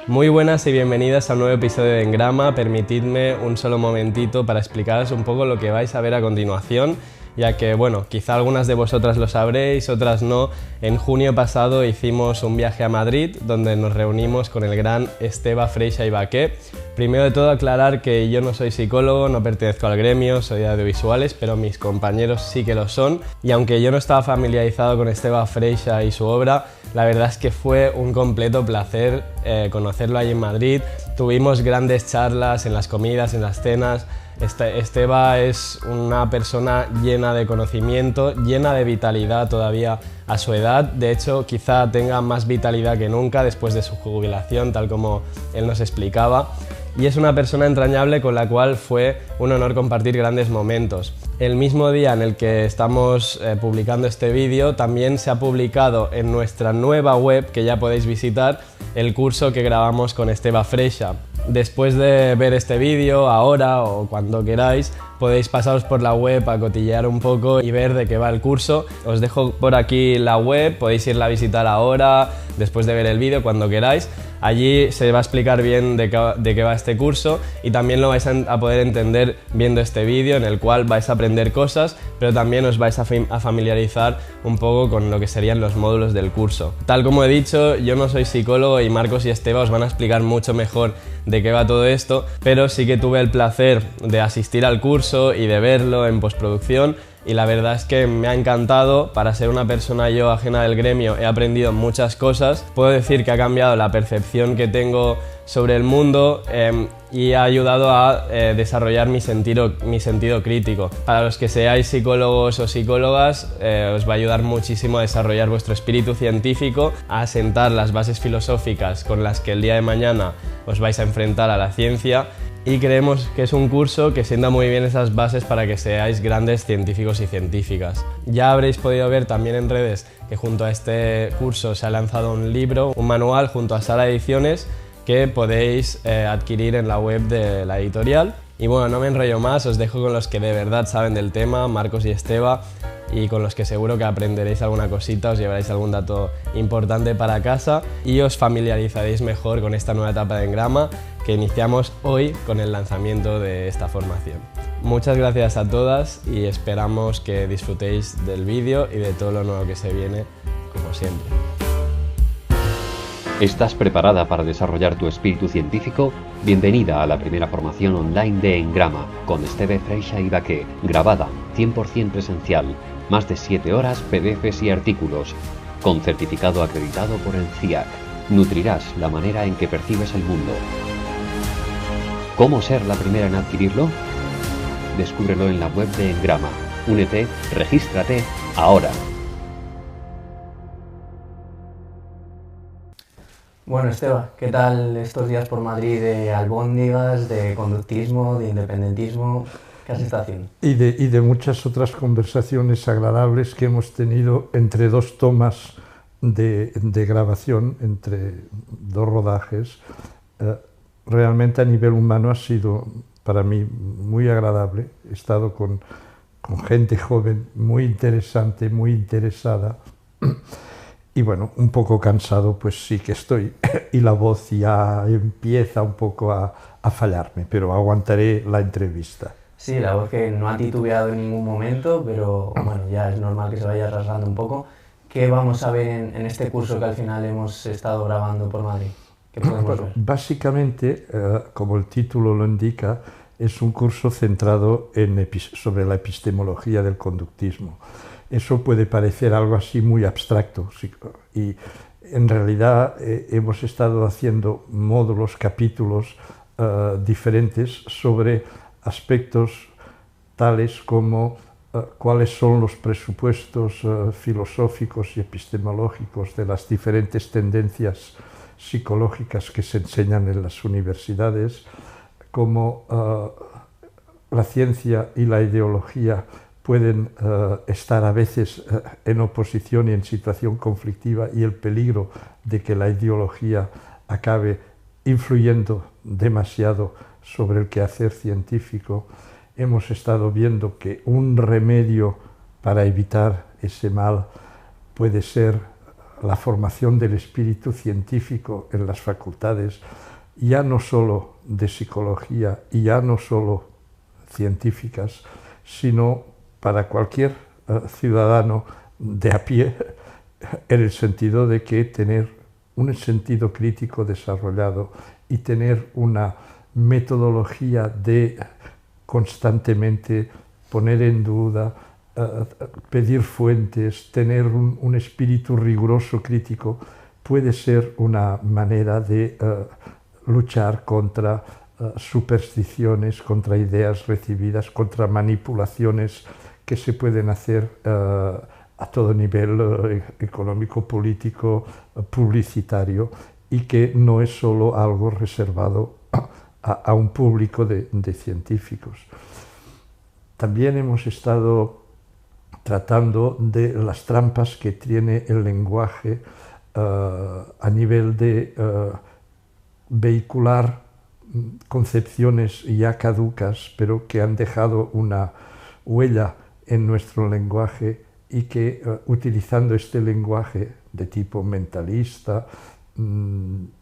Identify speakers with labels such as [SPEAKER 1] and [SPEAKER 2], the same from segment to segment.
[SPEAKER 1] Muy buenas y bienvenidas a un nuevo episodio de Engrama. Permitidme un solo momentito para explicaros un poco lo que vais a ver a continuación, ya que, bueno, quizá algunas de vosotras lo sabréis, otras no. En junio pasado hicimos un viaje a Madrid, donde nos reunimos con el gran Esteve Freixa i Baqué. Primero de todo aclarar que yo no soy psicólogo, no pertenezco al gremio, soy de audiovisuales, pero mis compañeros sí que lo son. Y aunque yo no estaba familiarizado con Esteve Freixa y su obra, la verdad es que fue un completo placer conocerlo allí en Madrid. Tuvimos grandes charlas en las comidas, en las cenas. Esteve es una persona llena de conocimiento, llena de vitalidad todavía a su edad. De hecho, quizá tenga más vitalidad que nunca después de su jubilación, tal como él nos explicaba. Y es una persona entrañable con la cual fue un honor compartir grandes momentos. El mismo día en el que estamos publicando este vídeo, también se ha publicado en nuestra nueva web, que ya podéis visitar, el curso que grabamos con Esteve Freixa. Después de ver este vídeo, ahora o cuando queráis, podéis pasaros por la web a cotillear un poco y ver de qué va el curso. Os dejo por aquí la web, podéis irla a visitar ahora, después de ver el vídeo, cuando queráis. Allí se va a explicar bien de qué va este curso y también lo vais a poder entender viendo este vídeo, en el cual vais a aprender cosas, pero también os vais a familiarizar un poco con lo que serían los módulos del curso. Tal como he dicho, yo no soy psicólogo y Marcos y Esteve os van a explicar mucho mejor de qué va todo esto, pero sí que tuve el placer de asistir al curso y de verlo en postproducción. Y la verdad es que me ha encantado. Para ser una persona yo ajena del gremio he aprendido muchas cosas. Puedo decir que ha cambiado la percepción que tengo sobre el mundo y ha ayudado a desarrollar mi sentido crítico. Para los que seáis psicólogos o psicólogas, os va a ayudar muchísimo a desarrollar vuestro espíritu científico, a asentar las bases filosóficas con las que el día de mañana os vais a enfrentar a la ciencia. Y creemos que es un curso que sienta muy bien esas bases para que seáis grandes científicos y científicas. Ya habréis podido ver también en redes que junto a este curso se ha lanzado un libro, un manual junto a Sala Ediciones, que podéis adquirir en la web de la editorial. Y bueno, no me enrollo más, os dejo con los que de verdad saben del tema, Marcos y Esteve, y con los que seguro que aprenderéis alguna cosita, os llevaréis algún dato importante para casa y os familiarizaréis mejor con esta nueva etapa de Engrama que iniciamos hoy con el lanzamiento de esta formación. Muchas gracias a todas y esperamos que disfrutéis del vídeo y de todo lo nuevo que se viene, como siempre.
[SPEAKER 2] ¿Estás preparada para desarrollar tu espíritu científico? Bienvenida a la primera formación online de Engrama, con Esteve Freixa i Baqué, grabada, 100% presencial, más de 7 horas, PDFs y artículos, con certificado acreditado por el CIAC. Nutrirás la manera en que percibes el mundo. ¿Cómo ser la primera en adquirirlo? Descúbrelo en la web de Engrama. Únete, regístrate, ahora.
[SPEAKER 3] Bueno, Esteve, ¿qué tal estos días por Madrid de albóndigas, de conductismo, de independentismo? ¿Qué has estado haciendo?
[SPEAKER 4] Y de muchas otras conversaciones agradables que hemos tenido entre dos tomas de grabación, entre dos rodajes. Realmente a nivel humano ha sido para mí muy agradable. He estado con gente joven, muy interesante, muy interesada. Y bueno, un poco cansado, pues sí que estoy, y la voz ya empieza un poco a fallarme, pero aguantaré la entrevista.
[SPEAKER 3] Sí, la voz que no ha titubeado en ningún momento, pero bueno, ya es normal que se vaya rasgando un poco. ¿Qué vamos a ver en este curso que al final hemos estado grabando por Madrid? ¿Qué podemos ver?
[SPEAKER 4] Básicamente, como el título lo indica, es un curso centrado sobre la epistemología del conductismo. Eso puede parecer algo así muy abstracto y en realidad hemos estado haciendo módulos, capítulos diferentes sobre aspectos tales como cuáles son los presupuestos filosóficos y epistemológicos de las diferentes tendencias psicológicas que se enseñan en las universidades, cómo la ciencia y la ideología pueden estar a veces en oposición y en situación conflictiva, y el peligro de que la ideología acabe influyendo demasiado sobre el quehacer científico. Hemos estado viendo que un remedio para evitar ese mal puede ser la formación del espíritu científico en las facultades, ya no solo de psicología y ya no solo científicas, sino para cualquier ciudadano de a pie, en el sentido de que tener un sentido crítico desarrollado y tener una metodología de constantemente poner en duda, pedir fuentes, tener un espíritu riguroso crítico, puede ser una manera de luchar contra supersticiones, contra ideas recibidas, contra manipulaciones que se pueden hacer a todo nivel económico, político, publicitario, y que no es solo algo reservado a un público de científicos. También hemos estado tratando de las trampas que tiene el lenguaje a nivel de vehicular concepciones ya caducas, pero que han dejado una huella en nuestro lenguaje y que utilizando este lenguaje de tipo mentalista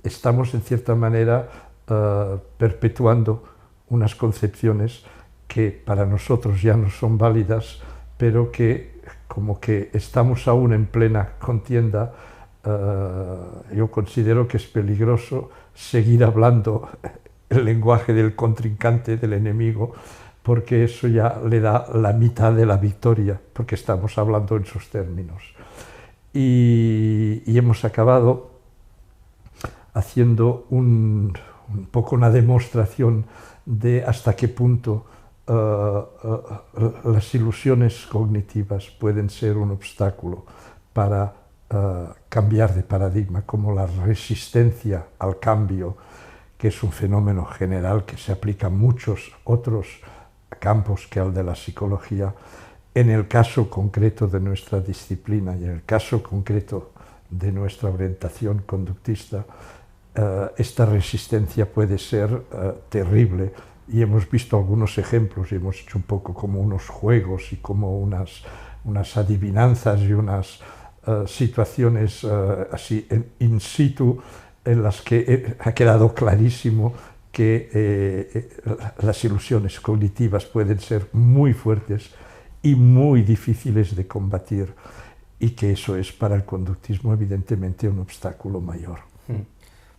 [SPEAKER 4] estamos en cierta manera perpetuando unas concepciones que para nosotros ya no son válidas, pero que como que estamos aún en plena contienda, yo considero que es peligroso seguir hablando el lenguaje del contrincante, del enemigo, porque eso ya le da la mitad de la victoria, porque estamos hablando en esos términos. Y hemos acabado haciendo un poco una demostración de hasta qué punto las ilusiones cognitivas pueden ser un obstáculo para cambiar de paradigma, como la resistencia al cambio, que es un fenómeno general que se aplica a muchos otros campos que al de la psicología. En el caso concreto de nuestra disciplina y en el caso concreto de nuestra orientación conductista, esta resistencia puede ser terrible. Y hemos visto algunos ejemplos y hemos hecho un poco como unos juegos y como unas adivinanzas y unas situaciones así in situ en las que ha quedado clarísimo que las ilusiones cognitivas pueden ser muy fuertes y muy difíciles de combatir, y que eso es para el conductismo evidentemente un obstáculo mayor.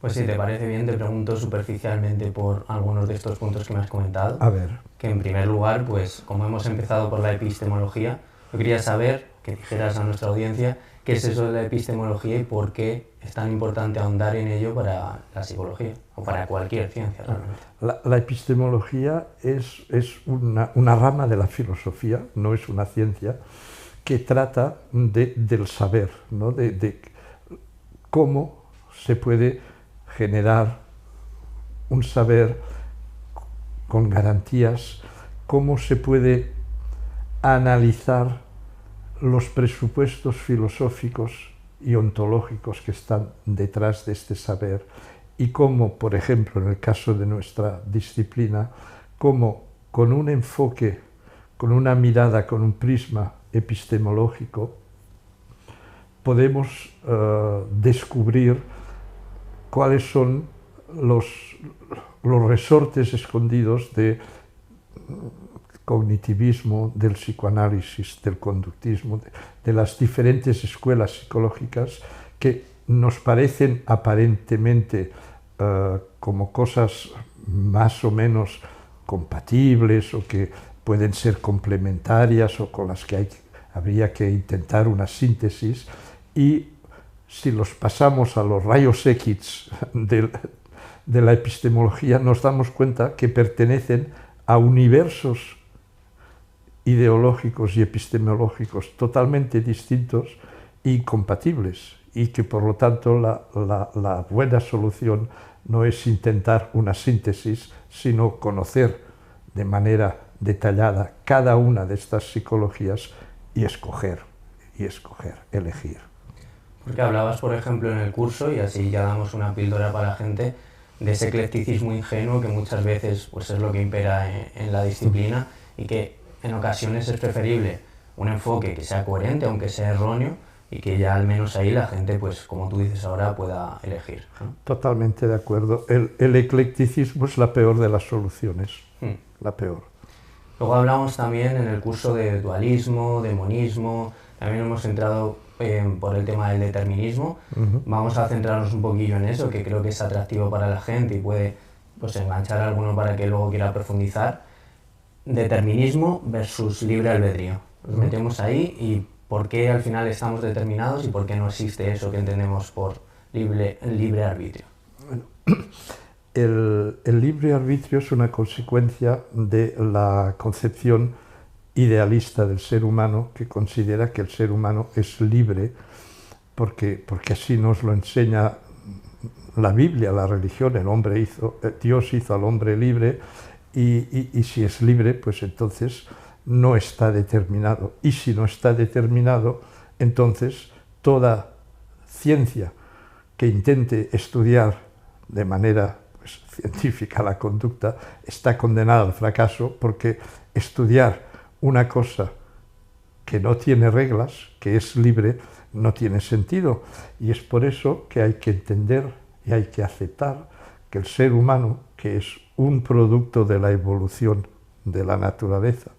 [SPEAKER 3] Pues si te parece bien, te pregunto superficialmente por algunos de estos puntos que me has comentado.
[SPEAKER 4] A ver.
[SPEAKER 3] Que en primer lugar, pues como hemos empezado por la epistemología, yo quería saber, que dijeras a nuestra audiencia, qué es eso de la epistemología y por qué es tan importante ahondar en ello para la psicología o para cualquier ciencia realmente.
[SPEAKER 4] La epistemología es una rama de la filosofía, no es una ciencia, que trata del saber, ¿no? de cómo se puede generar un saber con garantías, cómo se puede analizar los presupuestos filosóficos y ontológicos que están detrás de este saber, y cómo, por ejemplo, en el caso de nuestra disciplina, cómo con un enfoque, con una mirada, con un prisma epistemológico, podemos descubrir cuáles son los resortes escondidos de cognitivismo, del psicoanálisis, del conductismo, de las diferentes escuelas psicológicas que nos parecen aparentemente como cosas más o menos compatibles o que pueden ser complementarias o con las que habría que intentar una síntesis, y si los pasamos a los rayos X de la epistemología nos damos cuenta que pertenecen a universos ideológicos y epistemológicos totalmente distintos e incompatibles, y que por lo tanto la buena solución no es intentar una síntesis, sino conocer de manera detallada cada una de estas psicologías y escoger, elegir.
[SPEAKER 3] Porque hablabas, por ejemplo, en el curso, y así ya damos una píldora para la gente, de ese eclecticismo ingenuo que muchas veces pues, es lo que impera en la disciplina, y que en ocasiones es preferible un enfoque que sea coherente, aunque sea erróneo, y que ya al menos ahí la gente, pues como tú dices ahora, pueda elegir, ¿no?
[SPEAKER 4] Totalmente de acuerdo. El eclecticismo es la peor de las soluciones, la peor.
[SPEAKER 3] Luego hablamos también en el curso de dualismo, de monismo, también hemos entrado por el tema del determinismo. Vamos a centrarnos un poquillo en eso, que creo que es atractivo para la gente y puede, pues, enganchar a alguno para que luego quiera profundizar. Determinismo versus libre albedrío. Nos metemos ahí y por qué al final estamos determinados y por qué no existe eso que entendemos por libre arbitrio.
[SPEAKER 4] Bueno, el libre arbitrio es una consecuencia de la concepción idealista del ser humano, que considera que el ser humano es libre porque así nos lo enseña la Biblia, la religión. Dios hizo al hombre libre y si es libre, pues entonces no está determinado. Y si no está determinado, entonces toda ciencia que intente estudiar de manera científica la conducta está condenada al fracaso, porque estudiar una cosa que no tiene reglas, que es libre, no tiene sentido. Y es por eso que hay que entender y hay que aceptar que el ser humano, que es un producto de la evolución de la naturaleza,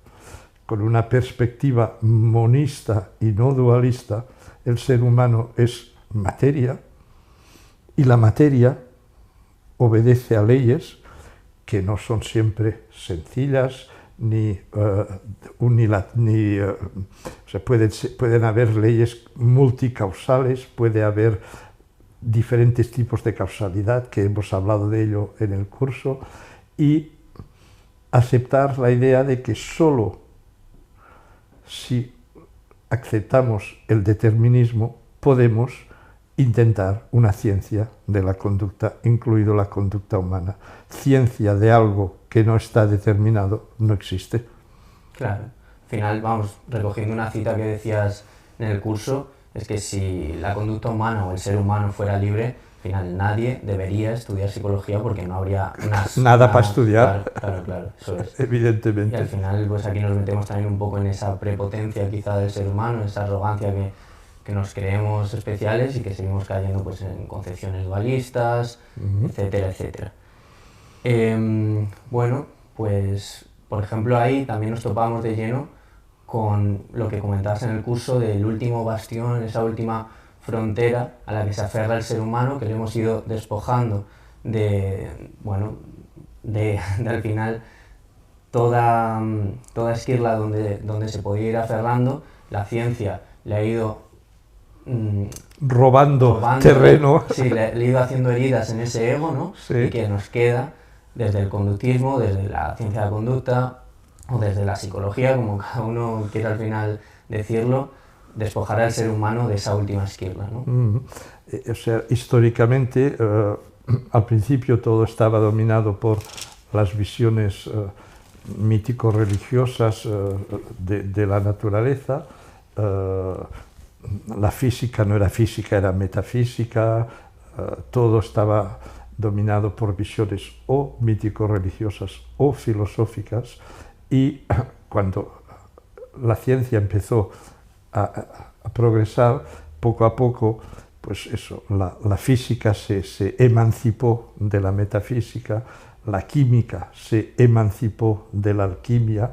[SPEAKER 4] con una perspectiva monista y no dualista, el ser humano es materia, y la materia obedece a leyes que no son siempre sencillas, pueden haber leyes multicausales, puede haber diferentes tipos de causalidad, que hemos hablado de ello en el curso, y aceptar la idea de que solo si aceptamos el determinismo podemos intentar una ciencia de la conducta, incluido la conducta humana. Ciencia de algo que no está determinado no existe.
[SPEAKER 3] Claro, al final vamos recogiendo una cita que decías en el curso, es que si la conducta humana o el ser humano fuera libre, al final nadie debería estudiar psicología porque no habría
[SPEAKER 4] nada para estudiar.
[SPEAKER 3] Claro, eso es.
[SPEAKER 4] Evidentemente.
[SPEAKER 3] Y al final, pues aquí nos metemos también un poco en esa prepotencia quizá del ser humano, esa arrogancia que nos creemos especiales y que seguimos cayendo, pues, en concepciones dualistas, etcétera, etcétera. Bueno, pues por ejemplo ahí también nos topamos de lleno con lo que comentabas en el curso del último bastión, esa última frontera a la que se aferra el ser humano, que le hemos ido despojando de al final toda esquirla donde se podía ir aferrando. La ciencia le ha ido
[SPEAKER 4] robando terreno.
[SPEAKER 3] Sí, le ha ido haciendo heridas en ese ego, ¿no?
[SPEAKER 4] Sí.
[SPEAKER 3] Y que nos queda desde el conductismo, desde la ciencia de la conducta o desde la psicología, como cada uno quiera al final decirlo, despojar al ser humano de esa última esquirla, ¿no?
[SPEAKER 4] O sea, históricamente, al principio todo estaba dominado por las visiones mítico-religiosas de la naturaleza. La física no era física, era metafísica. Todo estaba dominado por visiones o mítico-religiosas o filosóficas, y cuando la ciencia empezó a progresar, poco a poco, pues eso, la física se emancipó de la metafísica, la química se emancipó de la alquimia,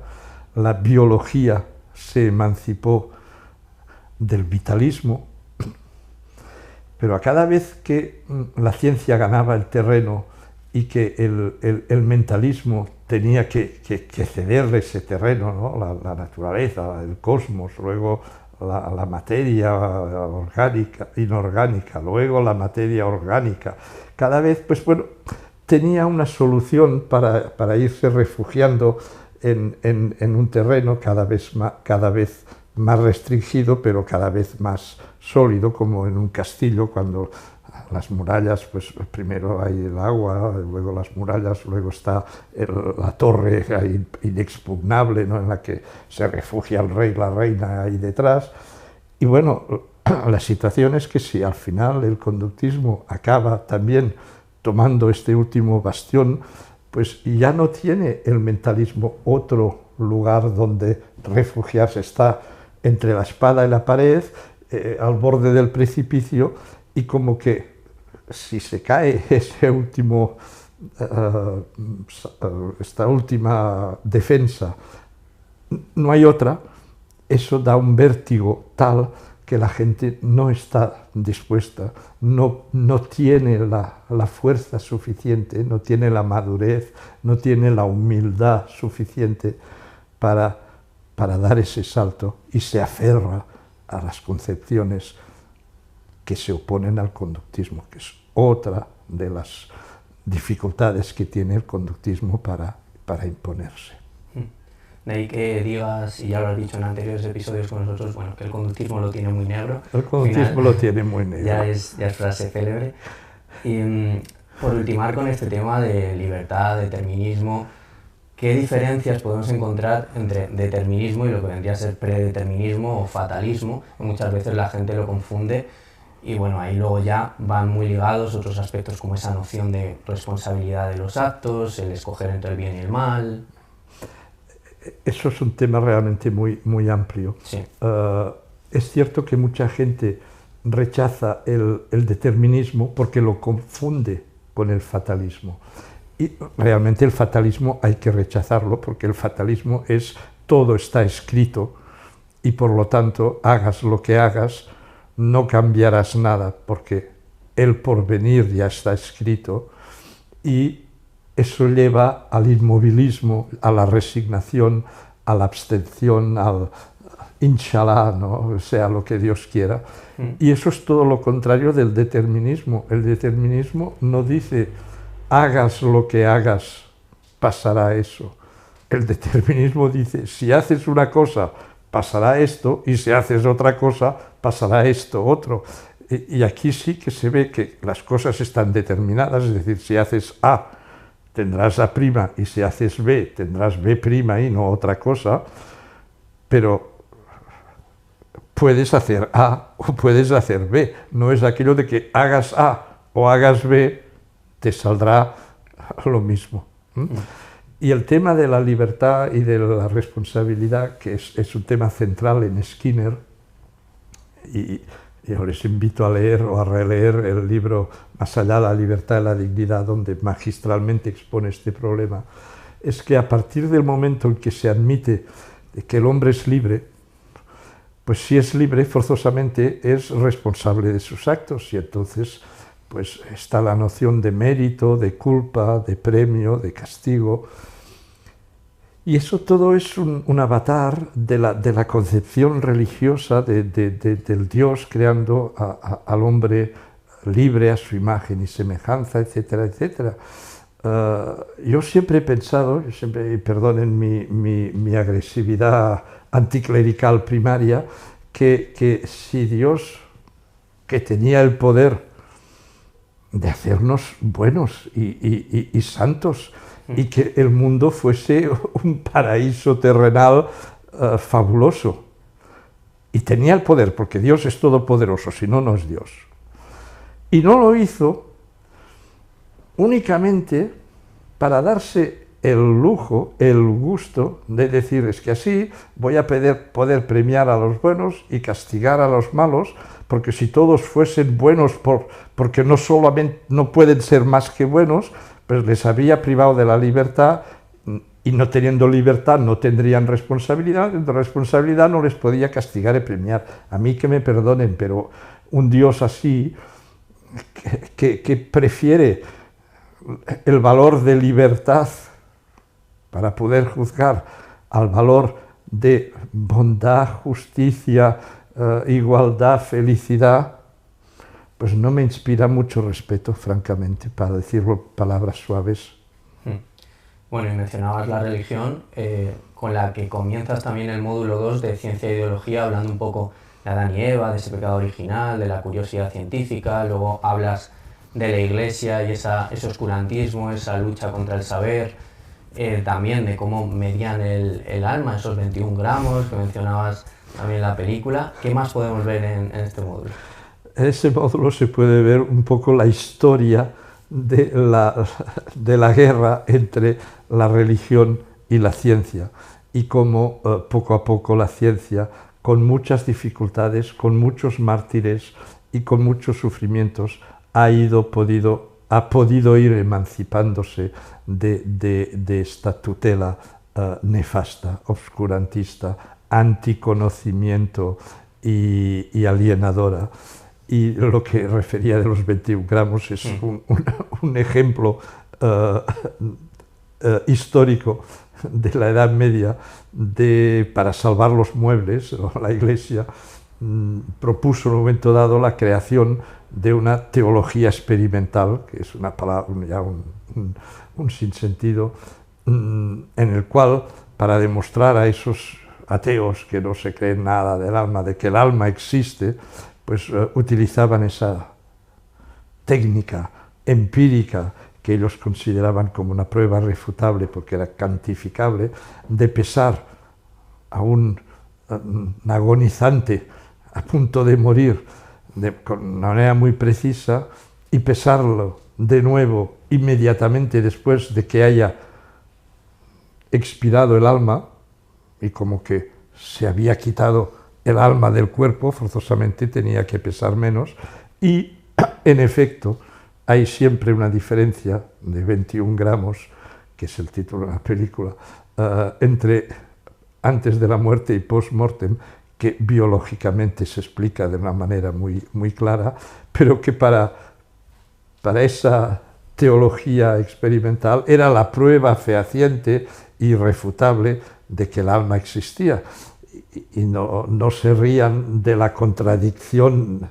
[SPEAKER 4] la biología se emancipó del vitalismo, pero a cada vez que la ciencia ganaba el terreno y que el mentalismo tenía que cederle ese terreno, ¿no? La naturaleza, el cosmos, luego la materia orgánica, inorgánica, luego la materia orgánica, cada vez, pues bueno, tenía una solución para irse refugiando en un terreno cada vez más restringido, pero cada vez más sólido, como en un castillo, cuando las murallas, pues primero hay el agua, luego las murallas, luego está la torre inexpugnable, ¿no?, en la que se refugia el rey, la reina ahí detrás. Y bueno, la situación es que si al final el conductismo acaba también tomando este último bastión, pues ya no tiene el mentalismo otro lugar donde refugiarse, está entre la espada y la pared, al borde del precipicio y como que si se cae ese último, esta última defensa, no hay otra, eso da un vértigo tal que la gente no está dispuesta, no tiene la fuerza suficiente, no tiene la madurez, no tiene la humildad suficiente para dar ese salto y se aferra a las concepciones que se oponen al conductismo, que es otra de las dificultades que tiene el conductismo para imponerse.
[SPEAKER 3] De ahí que digas, y ya lo has dicho en anteriores episodios con nosotros, bueno, que el conductismo lo tiene muy negro.
[SPEAKER 4] El conductismo lo tiene muy negro.
[SPEAKER 3] Ya es frase célebre. Y por ultimar con este tema de libertad, determinismo, ¿qué diferencias podemos encontrar entre determinismo y lo que vendría a ser predeterminismo o fatalismo? Muchas veces la gente lo confunde y bueno, ahí luego ya van muy ligados otros aspectos como esa noción de responsabilidad de los actos, el escoger entre el bien y el mal.
[SPEAKER 4] Eso es un tema realmente muy amplio.
[SPEAKER 3] Sí.
[SPEAKER 4] Es cierto que mucha gente rechaza el determinismo porque lo confunde con el fatalismo. Y realmente el fatalismo hay que rechazarlo porque el fatalismo es todo está escrito y por lo tanto hagas lo que hagas no cambiarás nada porque el porvenir ya está escrito y eso lleva al inmovilismo, a la resignación, a la abstención, al inshallah, ¿no? Sea lo que Dios quiera. Y eso es todo lo contrario del determinismo. El determinismo no dice hagas lo que hagas, pasará eso. El determinismo dice si haces una cosa, pasará esto, y si haces otra cosa, pasará esto, otro. Y aquí sí que se ve que las cosas están determinadas, es decir, si haces A, tendrás A', y si haces B, tendrás B' y no otra cosa, pero puedes hacer A o puedes hacer B. No es aquello de que hagas A o hagas B, te saldrá lo mismo. Y el tema de la libertad y de la responsabilidad, que es un tema central en Skinner, y yo les invito a leer o a releer el libro Más allá de la libertad y la dignidad, donde magistralmente expone este problema, es que a partir del momento en que se admite que el hombre es libre, pues si es libre, forzosamente es responsable de sus actos, y entonces pues está la noción de mérito, de culpa, de premio, de castigo. Y eso todo es un avatar de la concepción religiosa del Dios creando al hombre libre a su imagen y semejanza, etcétera, etcétera. Yo siempre he pensado, y perdonen mi agresividad anticlerical primaria, que si Dios, que tenía el poder de hacernos buenos y santos, y que el mundo fuese un paraíso terrenal fabuloso. Y tenía el poder, porque Dios es todopoderoso, si no, no es Dios. Y no lo hizo únicamente para darse el lujo, el gusto de decir, es que así voy a poder premiar a los buenos y castigar a los malos, porque si todos fuesen buenos porque no solamente no pueden ser más que buenos, pues les había privado de la libertad, y no teniendo libertad no tendrían responsabilidad, de responsabilidad no les podía castigar y premiar. A mí que me perdonen, pero un Dios así, que prefiere el valor de libertad para poder juzgar al valor de bondad, justicia, igualdad, felicidad, pues no me inspira mucho respeto, francamente, para decirlo palabras suaves.
[SPEAKER 3] Bueno, y mencionabas la religión, con la que comienzas también el módulo 2 de Ciencia e Ideología, hablando un poco de Adán y Eva, de ese pecado original, de la curiosidad científica, luego hablas de la Iglesia y ese oscurantismo, esa lucha contra el saber, también de cómo medían el alma, esos 21 gramos que mencionabas también en la película. ¿Qué más podemos ver en este módulo?
[SPEAKER 4] En ese módulo se puede ver un poco la historia de la guerra entre la religión y la ciencia, y cómo poco a poco la ciencia con muchas dificultades, con muchos mártires y con muchos sufrimientos, ha podido ir emancipándose de esta tutela nefasta, obscurantista, anticonocimiento y alienadora. Y lo que refería de los 21 gramos es un ejemplo histórico de la Edad Media. Para salvar los muebles, la Iglesia propuso en un momento dado la creación de una teología experimental, que es una palabra, ya un sinsentido, en el cual, para demostrar a esos ateos que no se creen nada del alma, de que el alma existe, pues utilizaban esa técnica empírica que ellos consideraban como una prueba refutable porque era cuantificable, de pesar a un agonizante a punto de morir con una manera muy precisa y pesarlo de nuevo inmediatamente después de que haya expirado el alma, y como que se había quitado el alma del cuerpo, forzosamente tenía que pesar menos, y en efecto hay siempre una diferencia de 21 gramos, que es el título de la película, entre antes de la muerte y post-mortem, que biológicamente se explica de una manera muy clara, pero que para esa teología experimental era la prueba fehaciente e irrefutable de que el alma existía. Y no se rían de la contradicción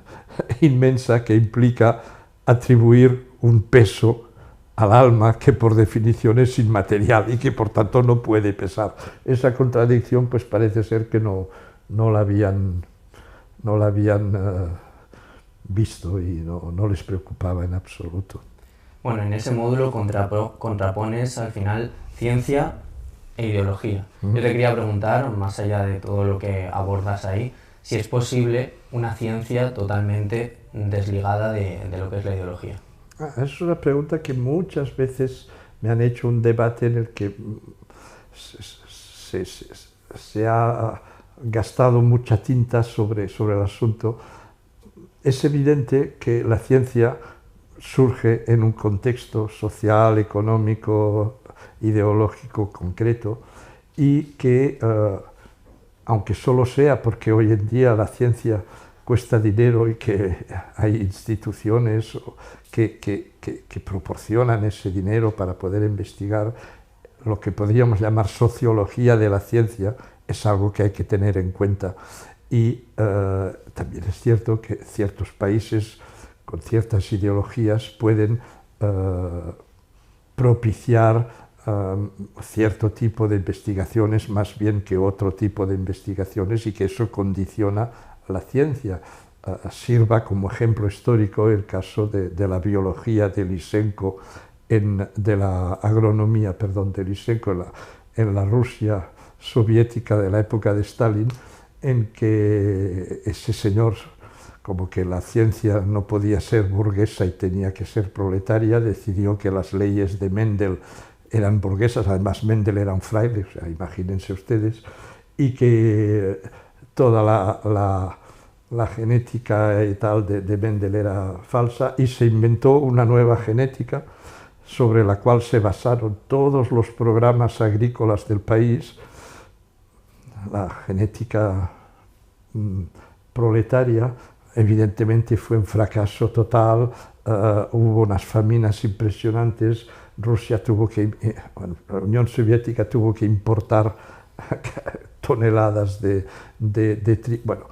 [SPEAKER 4] inmensa que implica atribuir un peso al alma que por definición es inmaterial y que por tanto no puede pesar. Esa contradicción pues parece ser que no la habían visto y no les preocupaba en absoluto.
[SPEAKER 3] Bueno, en ese módulo contrapones al final ciencia e ideología. Yo te quería preguntar, más allá de todo lo que abordas ahí, si es posible una ciencia totalmente desligada de lo que es la ideología.
[SPEAKER 4] Es una pregunta que muchas veces me han hecho, un debate en el que se ha gastado mucha tinta sobre el asunto. Es evidente que la ciencia surge en un contexto social, económico, ideológico concreto, y que, aunque solo sea porque hoy en día la ciencia cuesta dinero y que hay instituciones que proporcionan ese dinero para poder investigar, lo que podríamos llamar sociología de la ciencia es algo que hay que tener en cuenta. Y también es cierto que ciertos países con ciertas ideologías pueden propiciar cierto tipo de investigaciones más bien que otro tipo de investigaciones, y que eso condiciona la ciencia. Sirva como ejemplo histórico el caso de la biología de Lysenko, de la agronomía, perdón, de Lysenko en la Rusia soviética de la época de Stalin, en que ese señor, como que la ciencia no podía ser burguesa y tenía que ser proletaria, decidió que las leyes de Mendel eran burguesas. Además Mendel era un fraile, o sea, imagínense ustedes, y que toda la genética y tal de Mendel era falsa, y se inventó una nueva genética sobre la cual se basaron todos los programas agrícolas del país. La genética proletaria evidentemente fue un fracaso total, hubo unas faminas impresionantes, la Unión Soviética tuvo que importar toneladas de trigo. Bueno,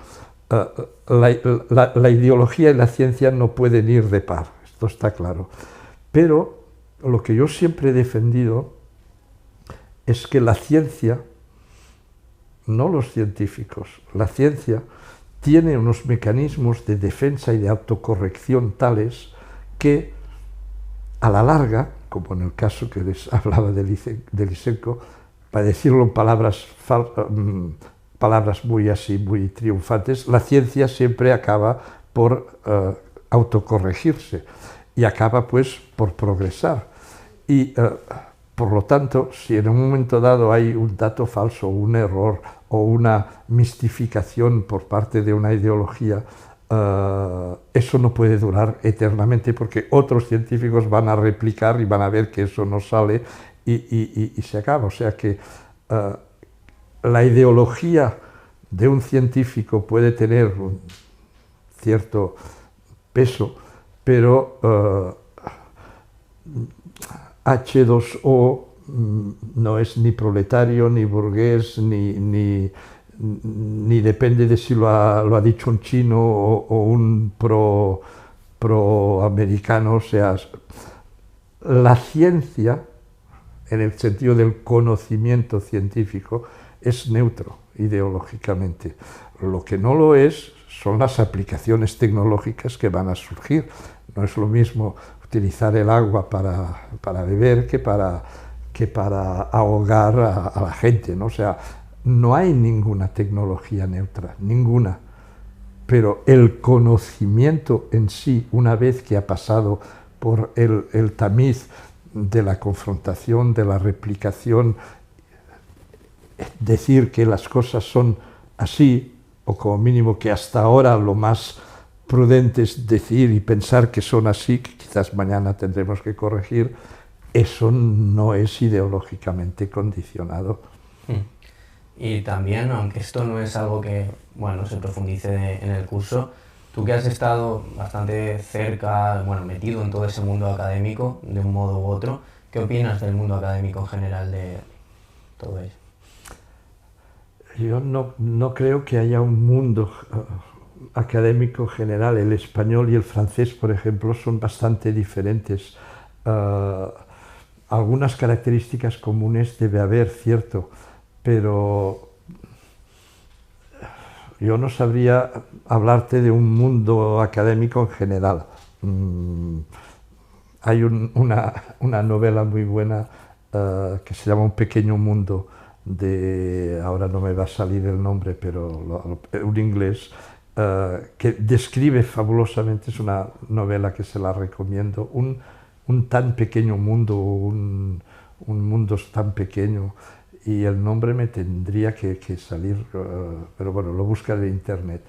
[SPEAKER 4] la ideología y la ciencia no pueden ir de par, esto está claro. Pero lo que yo siempre he defendido es que la ciencia, no los científicos, la ciencia tiene unos mecanismos de defensa y de autocorrección tales que, a la larga, como en el caso que les hablaba de Lysenko, para decirlo en palabras muy triunfantes, la ciencia siempre acaba por autocorregirse y acaba pues por progresar. Y por lo tanto, si en un momento dado hay un dato falso, un error o una mistificación por parte de una ideología, eso no puede durar eternamente porque otros científicos van a replicar y van a ver que eso no sale y se acaba. O sea que la ideología de un científico puede tener un cierto peso, pero H2O no es ni proletario, ni burgués, ni depende de si lo ha dicho un chino o un pro-americano. O sea, la ciencia, en el sentido del conocimiento científico, es neutro ideológicamente. Lo que no lo es son las aplicaciones tecnológicas que van a surgir. No es lo mismo utilizar el agua para beber que para ahogar a la gente, ¿no? O sea, no hay ninguna tecnología neutra, ninguna. Pero el conocimiento en sí, una vez que ha pasado por el tamiz de la confrontación, de la replicación, decir que las cosas son así, o como mínimo que hasta ahora lo más prudente es decir y pensar que son así, que quizás mañana tendremos que corregir, eso no es ideológicamente condicionado.
[SPEAKER 3] Y también, aunque esto no es algo que, bueno, se profundice en el curso, tú que has estado bastante cerca, bueno, metido en todo ese mundo académico, de un modo u otro, ¿qué opinas del mundo académico en general de todo ello?
[SPEAKER 4] Yo no creo que haya un mundo académico general. El español y el francés, por ejemplo, son bastante diferentes. Algunas características comunes debe haber, cierto, pero yo no sabría hablarte de un mundo académico en general. Hay una novela muy buena que se llama Un pequeño mundo, ahora no me va a salir el nombre, pero un inglés, que describe fabulosamente, es una novela que se la recomiendo, un tan pequeño mundo, un mundo tan pequeño, y el nombre me tendría que salir, pero bueno, lo buscaré en internet,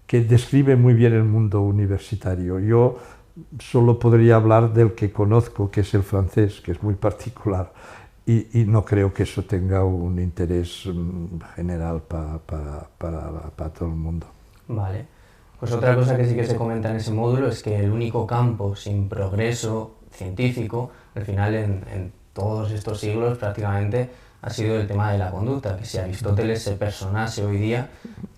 [SPEAKER 4] que describe muy bien el mundo universitario. Yo solo podría hablar del que conozco, que es el francés, que es muy particular, y no creo que eso tenga un interés general para todo el mundo.
[SPEAKER 3] Vale. Pues otra cosa que sí que se comenta en ese módulo es que el único campo sin progreso científico, al final en todos estos siglos prácticamente, ha sido el tema de la conducta, que si Aristóteles se personase hoy día,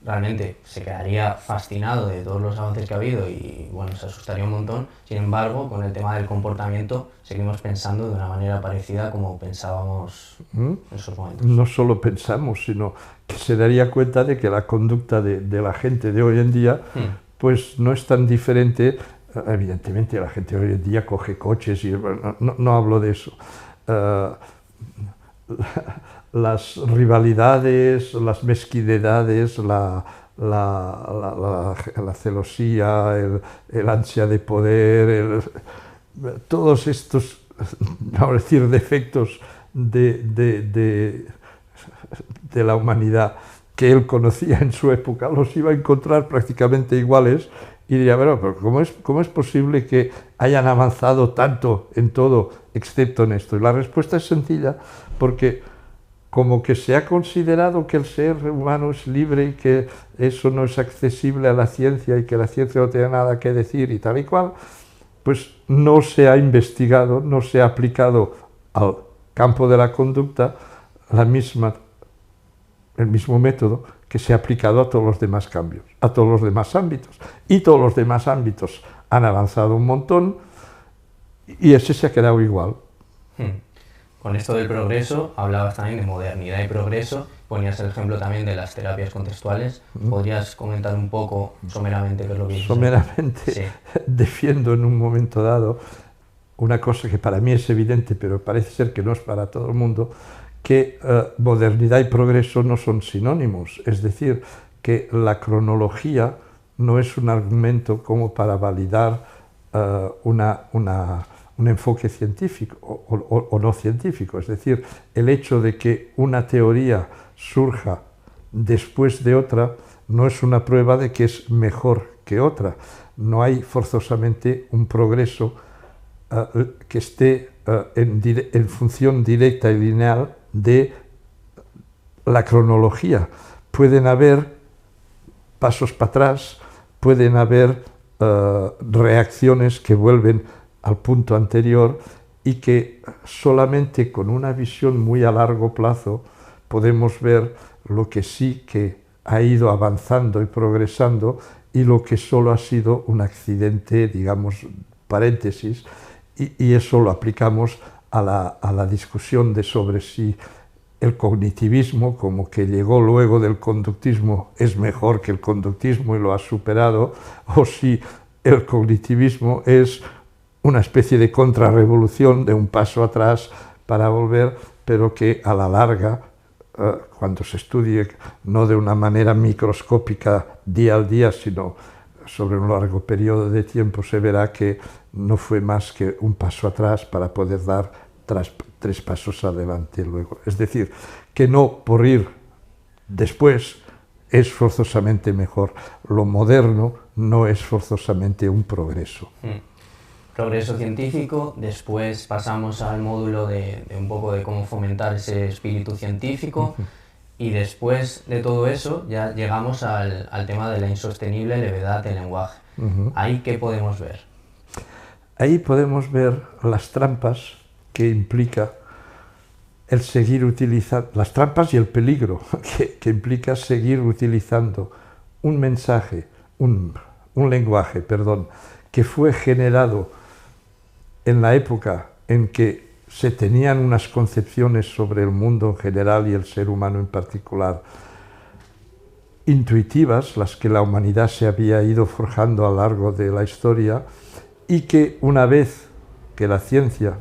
[SPEAKER 3] realmente se quedaría fascinado de todos los avances que ha habido y bueno, se asustaría un montón. Sin embargo, con el tema del comportamiento seguimos pensando de una manera parecida como pensábamos en esos momentos.
[SPEAKER 4] No solo pensamos, sino que se daría cuenta de que la conducta de la gente de hoy en día pues no es tan diferente. Evidentemente la gente de hoy en día coge coches y no hablo de eso. Las rivalidades, las mezquindades, la celosía, el ansia de poder, todos estos, vamos a decir, defectos de la humanidad que él conocía en su época, los iba a encontrar prácticamente iguales y diría, bueno, pero ¿cómo es posible que hayan avanzado tanto en todo excepto en esto? Y la respuesta es sencilla, porque como que se ha considerado que el ser humano es libre y que eso no es accesible a la ciencia y que la ciencia no tiene nada que decir y tal y cual, pues no se ha investigado, no se ha aplicado al campo de la conducta el mismo método que se ha aplicado a todos los demás cambios, a todos los demás ámbitos. Y todos los demás ámbitos han avanzado un montón y ese se ha quedado igual.
[SPEAKER 3] Con esto del progreso, hablabas también de modernidad y progreso, ponías el ejemplo también de las terapias contextuales. ¿Podrías comentar un poco someramente qué es lo que dices?
[SPEAKER 4] Someramente, sí. Defiendo en un momento dado una cosa que para mí es evidente, pero parece ser que no es para todo el mundo, que modernidad y progreso no son sinónimos. Es decir, que la cronología no es un argumento como para validar un enfoque científico o no científico. Es decir, el hecho de que una teoría surja después de otra no es una prueba de que es mejor que otra. No hay forzosamente un progreso que esté en función directa y lineal de la cronología. Pueden haber pasos para atrás, pueden haber reacciones que vuelven al punto anterior y que solamente con una visión muy a largo plazo podemos ver lo que sí que ha ido avanzando y progresando y lo que solo ha sido un accidente, digamos, paréntesis, y eso lo aplicamos a la discusión de sobre si el cognitivismo, como que llegó luego del conductismo, es mejor que el conductismo y lo ha superado, o si el cognitivismo es una especie de contrarrevolución, de un paso atrás para volver, pero que a la larga, cuando se estudie no de una manera microscópica día al día, sino sobre un largo periodo de tiempo, se verá que no fue más que un paso atrás para poder dar tres pasos adelante luego. Es decir, que no por ir después es forzosamente mejor. Lo moderno no es forzosamente un progreso.
[SPEAKER 3] Progreso científico, después pasamos al módulo de un poco de cómo fomentar ese espíritu científico y después de todo eso ya llegamos al tema de la insostenible levedad del lenguaje. ¿Ahí qué podemos ver?
[SPEAKER 4] Ahí podemos ver las trampas que implica el seguir utilizando, las trampas y el peligro que implica seguir utilizando un mensaje, un lenguaje, perdón, que fue generado en la época en que se tenían unas concepciones sobre el mundo en general y el ser humano en particular, intuitivas, las que la humanidad se había ido forjando a lo largo de la historia, y que una vez que la ciencia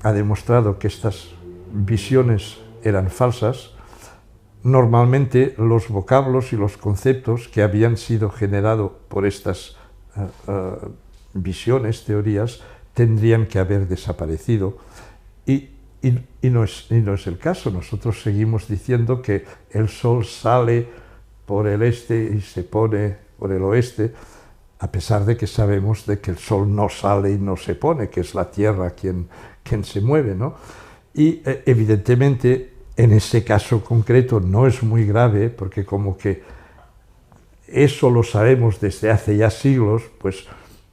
[SPEAKER 4] ha demostrado que estas visiones eran falsas, normalmente los vocablos y los conceptos que habían sido generados por estas visiones, teorías, tendrían que haber desaparecido. Y no es el caso. Nosotros seguimos diciendo que el sol sale por el este y se pone por el oeste, a pesar de que sabemos de que el sol no sale y no se pone, que es la Tierra quien se mueve, ¿no? Y evidentemente en ese caso concreto no es muy grave, porque como que eso lo sabemos desde hace ya siglos, pues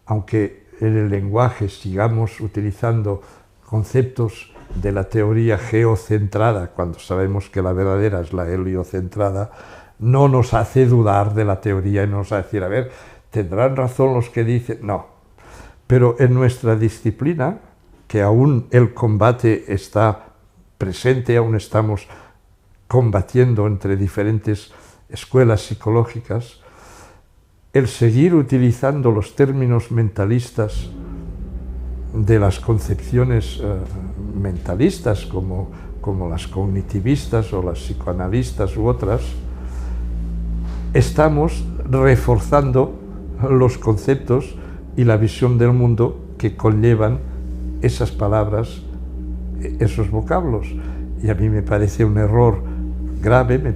[SPEAKER 4] aunque en el lenguaje sigamos utilizando conceptos de la teoría geocentrada, cuando sabemos que la verdadera es la heliocentrada, no nos hace dudar de la teoría y nos hace decir, a ver, ¿tendrán razón los que dicen? No. Pero en nuestra disciplina, que aún el combate está presente, aún estamos combatiendo entre diferentes escuelas psicológicas, el seguir utilizando los términos mentalistas de las concepciones mentalistas, como las cognitivistas o las psicoanalistas u otras, estamos reforzando los conceptos y la visión del mundo que conllevan esas palabras, esos vocablos. Y a mí me parece un error grave, me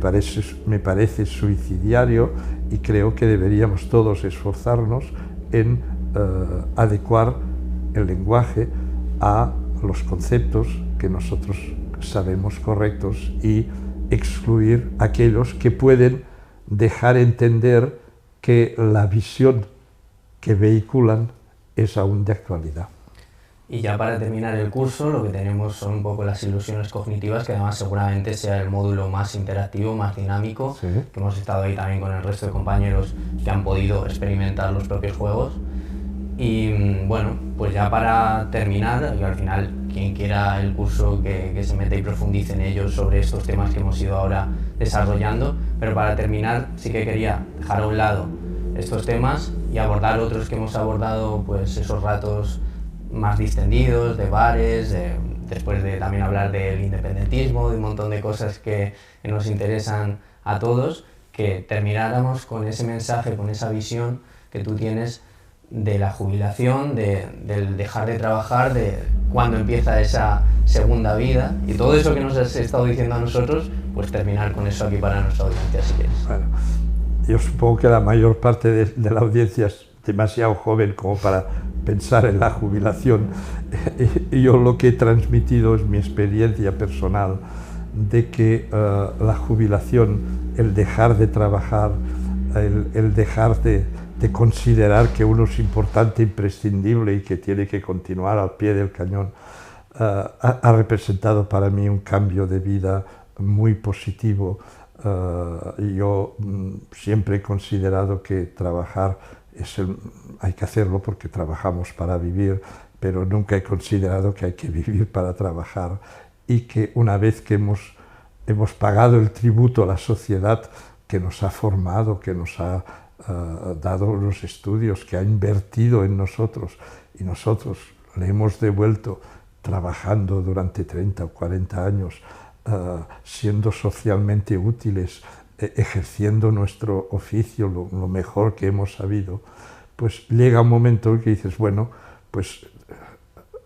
[SPEAKER 4] parece suicidario, y creo que deberíamos todos esforzarnos en adecuar el lenguaje a los conceptos que nosotros sabemos correctos y excluir aquellos que pueden dejar entender que la visión que vehiculan es aún de actualidad.
[SPEAKER 3] Y ya para terminar el curso, lo que tenemos son un poco las ilusiones cognitivas, que además seguramente sea el módulo más interactivo, más dinámico, sí, que hemos estado ahí también con el resto de compañeros que han podido experimentar los propios juegos. Y bueno, pues ya para terminar, que al final quien quiera el curso que se meta y profundice en ellos sobre estos temas que hemos ido ahora desarrollando, pero para terminar sí que quería dejar a un lado estos temas y abordar otros que hemos abordado, pues esos ratos más distendidos, de bares, después de también hablar del independentismo, de un montón de cosas que nos interesan a todos, que termináramos con ese mensaje, con esa visión que tú tienes de la jubilación, del dejar de trabajar, de cuándo empieza esa segunda vida y todo eso que nos has estado diciendo a nosotros, pues terminar con eso aquí para nuestra audiencia, si quieres.
[SPEAKER 4] Bueno, yo supongo que la mayor parte de la audiencia es demasiado joven como para pensar en la jubilación. Y yo lo que he transmitido es mi experiencia personal de que la jubilación, el dejar de trabajar, el dejar de considerar que uno es importante, imprescindible y que tiene que continuar al pie del cañón, ha representado para mí un cambio de vida muy positivo. Yo siempre he considerado que trabajar hay que hacerlo porque trabajamos para vivir, pero nunca he considerado que hay que vivir para trabajar, y que una vez que hemos pagado el tributo a la sociedad que nos ha formado, que nos ha dado los estudios, que ha invertido en nosotros, y nosotros le hemos devuelto trabajando durante 30 o 40 años, siendo socialmente útiles, ejerciendo nuestro oficio lo mejor que hemos sabido, pues llega un momento en que dices, bueno, pues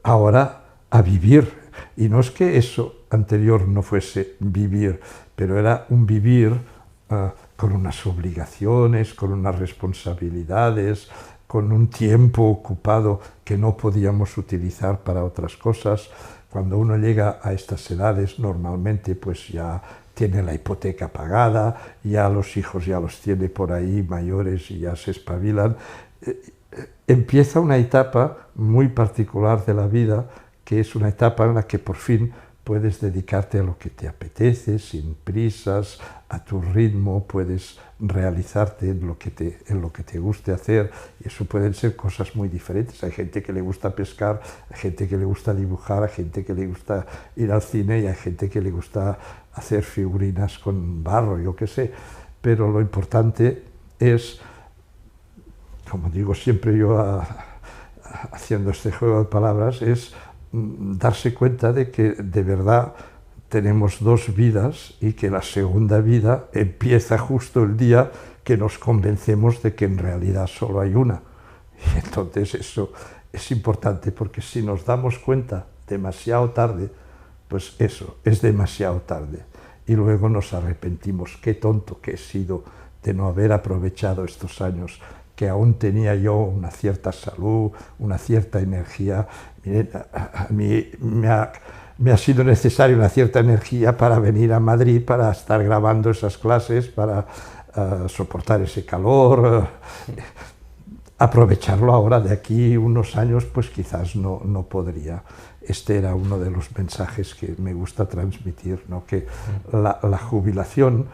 [SPEAKER 4] ahora a vivir. Y no es que eso anterior no fuese vivir, pero era un vivir con unas obligaciones, con unas responsabilidades, con un tiempo ocupado que no podíamos utilizar para otras cosas. Cuando uno llega a estas edades, normalmente pues ya tiene la hipoteca pagada, ya los hijos ya los tiene por ahí mayores y ya se espabilan. Empieza una etapa muy particular de la vida, que es una etapa en la que por fin puedes dedicarte a lo que te apetece, sin prisas, a tu ritmo, puedes realizarte en lo que te guste hacer, y eso pueden ser cosas muy diferentes. Hay gente que le gusta pescar, hay gente que le gusta dibujar, hay gente que le gusta ir al cine y hay gente que le gusta hacer figurinas con barro, yo qué sé. Pero lo importante es, como digo siempre yo haciendo este juego de palabras, es darse cuenta de que de verdad tenemos dos vidas y que la segunda vida empieza justo el día que nos convencemos de que en realidad solo hay una. Y entonces eso es importante, porque si nos damos cuenta demasiado tarde, pues eso, es demasiado tarde. Y luego nos arrepentimos. Qué tonto que he sido de no haber aprovechado estos años, que aún tenía yo una cierta salud, una cierta energía. Miren, a mí me ha sido necesaria una cierta energía para venir a Madrid, para estar grabando esas clases, para soportar ese calor. Aprovecharlo ahora, de aquí unos años, pues quizás no podría. Este era uno de los mensajes que me gusta transmitir, ¿no? Que la jubilación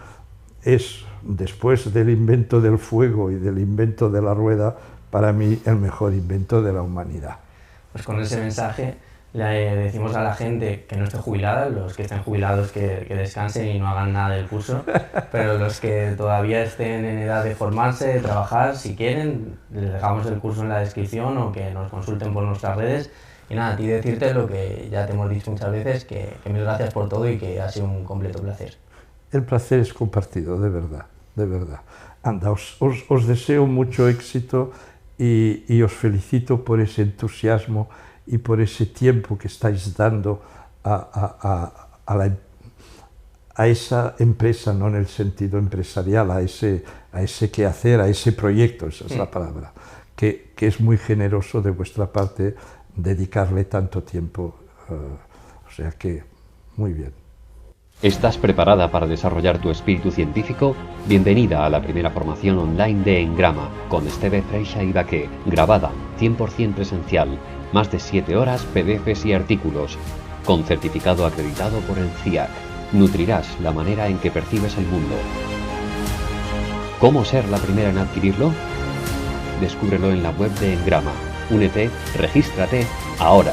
[SPEAKER 4] es, después del invento del fuego y del invento de la rueda, para mí el mejor invento de la humanidad.
[SPEAKER 3] Pues con ese mensaje le decimos a la gente que no esté jubilada, los que estén jubilados que descansen y no hagan nada del curso, pero los que todavía estén en edad de formarse, de trabajar, si quieren, les dejamos el curso en la descripción o que nos consulten por nuestras redes. Y nada, a ti decirte lo que ya te hemos dicho muchas veces, que mil gracias por todo y que ha sido un completo placer.
[SPEAKER 4] El placer es compartido, de verdad, de verdad. Anda, os deseo mucho éxito y os felicito por ese entusiasmo y por ese tiempo que estáis dando a esa empresa, no en el sentido empresarial, a ese quehacer, a ese proyecto, esa es la palabra, que es muy generoso de vuestra parte dedicarle tanto tiempo, o sea que muy bien.
[SPEAKER 2] ¿Estás preparada para desarrollar tu espíritu científico? Bienvenida a la primera formación online de Engrama, con Esteve Freixa y Baqué, grabada, 100% presencial, más de 7 horas, PDFs y artículos, con certificado acreditado por el CIAC. Nutrirás la manera en que percibes el mundo. ¿Cómo ser la primera en adquirirlo? Descúbrelo en la web de Engrama. Únete, regístrate ahora.